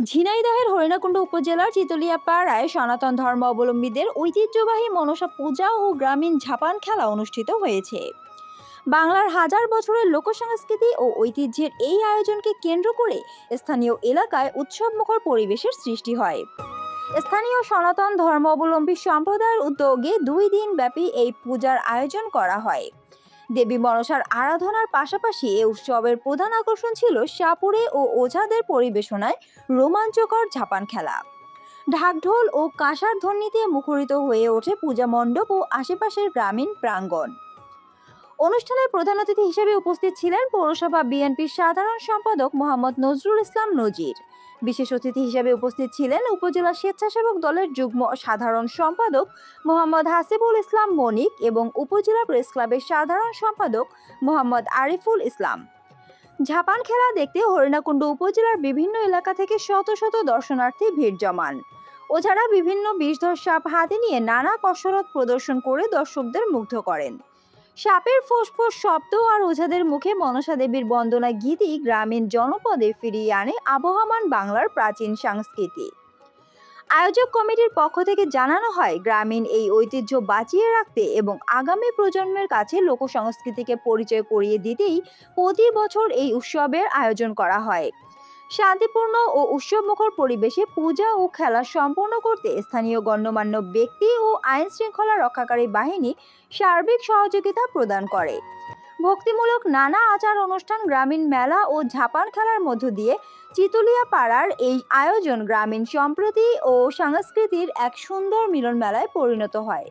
ঝিনাইদহের হরিণাকুণ্ড উপজেলার চিতলিয়া পাড়ায় সনাতন ধর্ম অবলম্বীদের ঐতিহ্যবাহী মনসা পূজা ও গ্রামীণ ঝাপান খেলা অনুষ্ঠিত হয়েছে। বাংলার হাজার বছরের লোকসংস্কৃতি ও ঐতিহ্যের এই আয়োজনকে কেন্দ্র করে স্থানীয় এলাকায় উৎসবমুখর পরিবেশের সৃষ্টি হয়। স্থানীয় সনাতন ধর্মাবলম্বী সম্প্রদায়ের উদ্যোগে 2 দিন ব্যাপী এই পূজার আয়োজন করা হয়। দেবী মনসার আরাধনার পাশাপাশি এই উৎসবের প্রধান আকর্ষণ ছিল সাপুড়ে ও ওঝাদের পরিবেশনায় রোমাঞ্চকর ঝাপান খেলা। ঢাকঢোল ও কাঁসার ধ্বনিতে মুখরিত হয়ে ওঠে পূজা মণ্ডপ ও আশেপাশের গ্রামীণ প্রাঙ্গণ। অনুষ্ঠানে প্রধান অতিথি হিসেবে উপস্থিত ছিলেন পৌরসভা বিএনপির সাধারণ সম্পাদক মোহাম্মদ নজরুল ইসলাম নজির। বিশেষ অতিথি হিসেবে উপস্থিত ছিলেন উপজেলা স্বেচ্ছাসেবক দলের যুগ্ম সাধারণ সম্পাদক মোহাম্মদ হাসিবুল ইসলাম মনিক এবং উপজেলা প্রেস ক্লাবের সাধারণ সম্পাদক মোহাম্মদ আরিফুল ইসলাম। ঝাপান খেলা দেখতে হরিণাকুণ্ড উপজেলার বিভিন্ন এলাকা থেকে শত শত দর্শনার্থী ভিড় জমান। ওঝারা বিভিন্ন বিষধর সাপ হাতে নিয়ে নানা কসরত প্রদর্শন করে দর্শকদের মুগ্ধ করেন। সাপের ফোঁস শব্দ আর ওঝাদের মুখে মনসা দেবীর বন্দনা গীতি গ্রামীণ জনপদে ফিরিয়ে আনে আবহমান বাংলার প্রাচীন সংস্কৃতি। আয়োজক কমিটির পক্ষ থেকে জানানো হয়, গ্রামীণ এই ঐতিহ্য বাঁচিয়ে রাখতে এবং আগামী প্রজন্মের কাছে লোকসংস্কৃতিকে পরিচয় করিয়ে দিতেই প্রতি বছর এই উৎসবের আয়োজন করা হয়। শান্তিপূর্ণ ও উৎসবমুখর পরিবেশে পূজা ও খেলা সম্পন্ন করতে স্থানীয় গণ্যমান্য ব্যক্তি ও আইন শৃঙ্খলা রক্ষাকারী বাহিনী সার্বিক সহযোগিতা প্রদান করে। ভক্তিমূলক নানা আচার অনুষ্ঠান, গ্রামীণ মেলা ও ঝাপান খেলার মধ্য দিয়ে চিতলিয়া পাড়ার এই আয়োজন গ্রামীণ সম্প্রীতি ও সংস্কৃতির এক সুন্দর মিলন মেলায় পরিণত হয়।